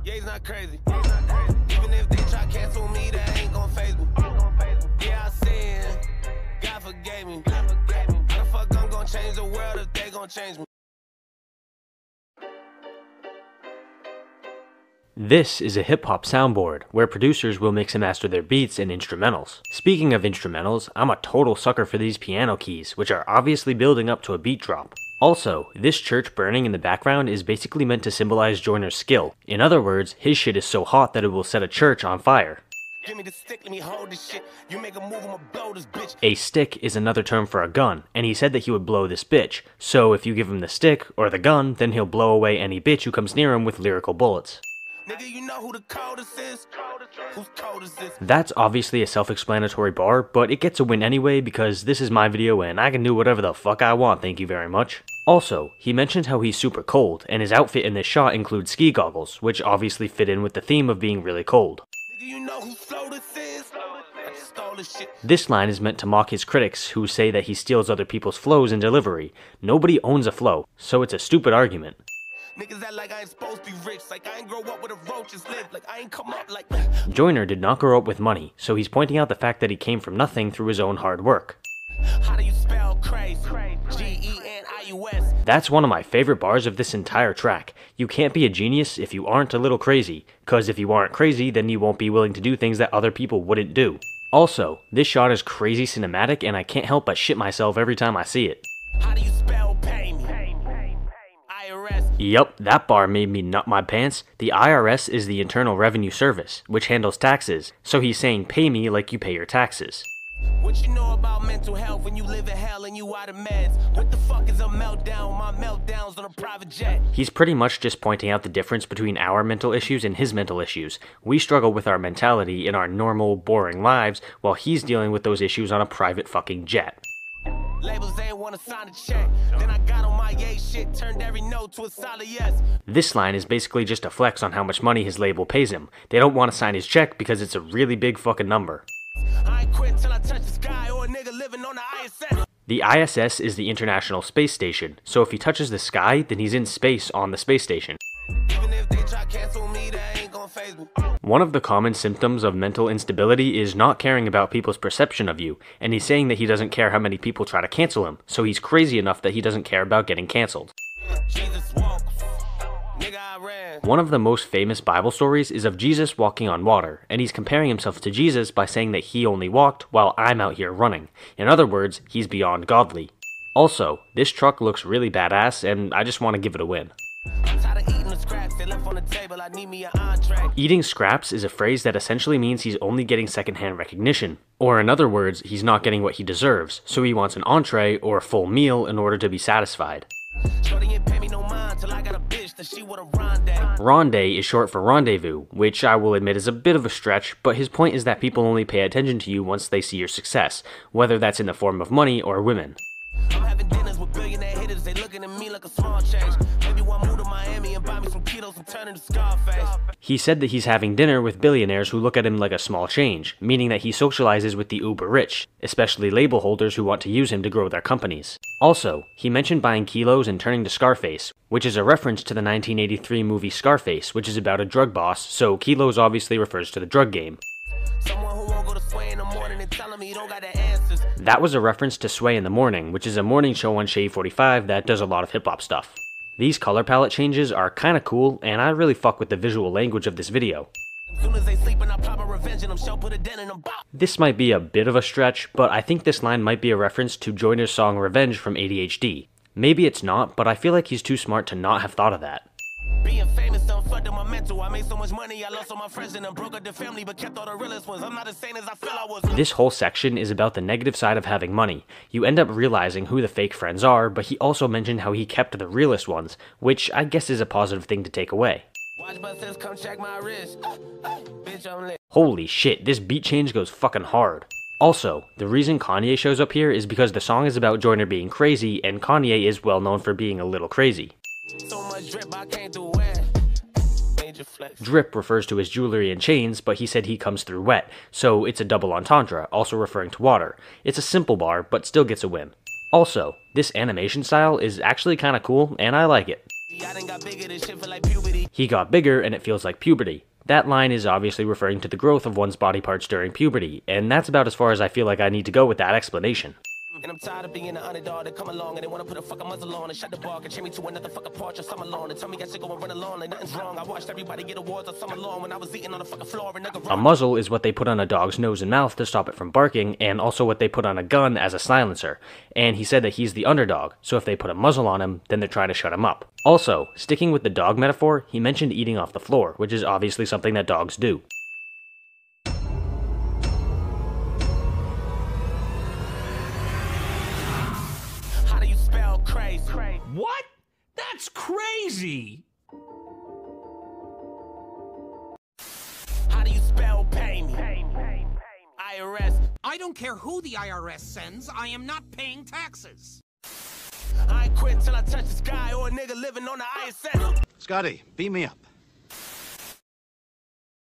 Yeah, he's not crazy. Even if they try to cancel me, that ain't gon' faze me. Yeah, I sin. God forgave me. How the fuck I'm gon' change the world if they gon' change me? This is a hip-hop soundboard, where producers will mix and master their beats and instrumentals. Speaking of instrumentals, I'm a total sucker for these piano keys, which are obviously building up to a beat drop. Also, this church burning in the background is basically meant to symbolize Joyner's skill. In other words, his shit is so hot that it will set a church on fire. Give me the stick, let me hold this shit. You make a move, I'ma blow this bitch. A stick is another term for a gun, and he said that he would blow this bitch. So if you give him the stick, or the gun, then he'll blow away any bitch who comes near him with lyrical bullets. Nigga, you know who the coldest is? Who's coldest is? That's obviously a self-explanatory bar, but it gets a win anyway because this is my video and I can do whatever the fuck I want, thank you very much. Also, he mentioned how he's super cold, and his outfit in this shot includes ski goggles, which obviously fit in with the theme of being really cold. Nigga, you know who Flotus is? I just stole this shit. This line is meant to mock his critics who say that he steals other people's flows and delivery. Nobody owns a flow, so it's a stupid argument. Niggas act like I ain't supposed to be rich, like I ain't grow up with a roaches live, like I ain't come up like. Joyner did not grow up with money, so he's pointing out the fact that he came from nothing through his own hard work. How do you spell crazy? G-E-N-I-U-S. That's one of my favorite bars of this entire track. You can't be a genius if you aren't a little crazy, cause if you aren't crazy, then you won't be willing to do things that other people wouldn't do. Also, this shot is crazy cinematic and I can't help but shit myself every time I see it. How do you spell pay me? IRS. Yup, that bar made me nut my pants. The IRS is the Internal Revenue Service, which handles taxes, so he's saying pay me like you pay your taxes. What you know about mental health when you live in hell and you out of meds? What the fuck is a meltdown? My meltdowns on a private jet. He's pretty much just pointing out the difference between our mental issues and his mental issues. We struggle with our mentality in our normal, boring lives, while he's dealing with those issues on a private fucking jet. Labels ain't wanna sign a check. Then I got on my yay shit, turned every no to a solid yes. This line is basically just a flex on how much money his label pays him. They don't want to sign his check because it's a really big fucking number. I ain't quit till I touch the sky or a nigga living on the ISS. The ISS is the International Space Station, so if he touches the sky, then he's in space on the space station. Even if they try to cancel me, that ain't gonna faze me. One of the common symptoms of mental instability is not caring about people's perception of you, and he's saying that he doesn't care how many people try to cancel him, so he's crazy enough that he doesn't care about getting canceled. Jesus walk. Nigga, I ran. One of the most famous Bible stories is of Jesus walking on water, and he's comparing himself to Jesus by saying that he only walked while I'm out here running. In other words, he's beyond godly. Also, this truck looks really badass, and I just want to give it a win. I'm tired of eating the scraps they left on the table. I need me an entree. Eating scraps is a phrase that essentially means he's only getting secondhand recognition. Or in other words, he's not getting what he deserves, so he wants an entree or a full meal in order to be satisfied. Shorty ain't pay me no mind till I got a bitch that she would a ronde. Ronde is short for rendezvous, which I will admit is a bit of a stretch, but his point is that people only pay attention to you once they see your success, whether that's in the form of money or women. I'm having dinners with billionaire hitters, they looking at me like a small change. Maybe one move to Miami and buy me some kilos and turn into Scarface. He said that he's having dinner with billionaires who look at him like a small change, meaning that he socializes with the uber rich, especially label holders who want to use him to grow their companies. Also, he mentioned buying kilos and turning to Scarface, which is a reference to the 1983 movie Scarface, which is about a drug boss, so kilos obviously refers to the drug game. Someone who won't go to Sway in the morning and tell him he don't got the answers. That was a reference to Sway in the Morning, which is a morning show on Shade 45 that does a lot of hip-hop stuff. These color palette changes are kinda cool, and I really fuck with the visual language of this video. Soon as they sleep and I plot my revenge and I'm sure put a dent in them. This might be a bit of a stretch, but I think this line might be a reference to Joyner's song Revenge from ADHD. Maybe it's not, but I feel like he's too smart to not have thought of that. Being famous done fucked up my mental. I made so much money, I lost all my friends and then broke up the family, but kept all the realest ones. I'm not as sane as I feel I was. This whole section is about the negative side of having money. You end up realizing who the fake friends are, but he also mentioned how he kept the realest ones, which I guess is a positive thing to take away. Watch buses come check my wrist. Bitch, I'm lit. Holy shit, this beat change goes fucking hard. Also, the reason Kanye shows up here is because the song is about Joyner being crazy, and Kanye is well known for being a little crazy. So much drip, I can't do it. Major flex. Drip refers to his jewelry and chains, but he said he comes through wet, so it's a double entendre, also referring to water. It's a simple bar, but still gets a win. Also, this animation style is actually kinda cool, and I like it. I done got bigger, this shit feel like puberty. He got bigger and it feels like puberty. That line is obviously referring to the growth of one's body parts during puberty, and that's about as far as I feel like I need to go with that explanation. And I'm tired of being an underdog that come along and they wanna put a fucking muzzle on and shut the bar and chain me to another fucking porch or summer lawn and tell me I should go and run along like nothing's wrong. I watched everybody get awards on summer lawn when I was eating on the fucking floor and nigga. A muzzle is what they put on a dog's nose and mouth to stop it from barking, and also what they put on a gun as a silencer. And he said that he's the underdog, so if they put a muzzle on him, then they're trying to shut him up. Also, sticking with the dog metaphor, he mentioned eating off the floor, which is obviously something that dogs do. What? That's crazy! How do you spell pay me? IRS. I don't care who the IRS sends, I am not paying taxes. I ain't quit till I touch the sky or a nigga living on the ISS. Scotty, beat me up.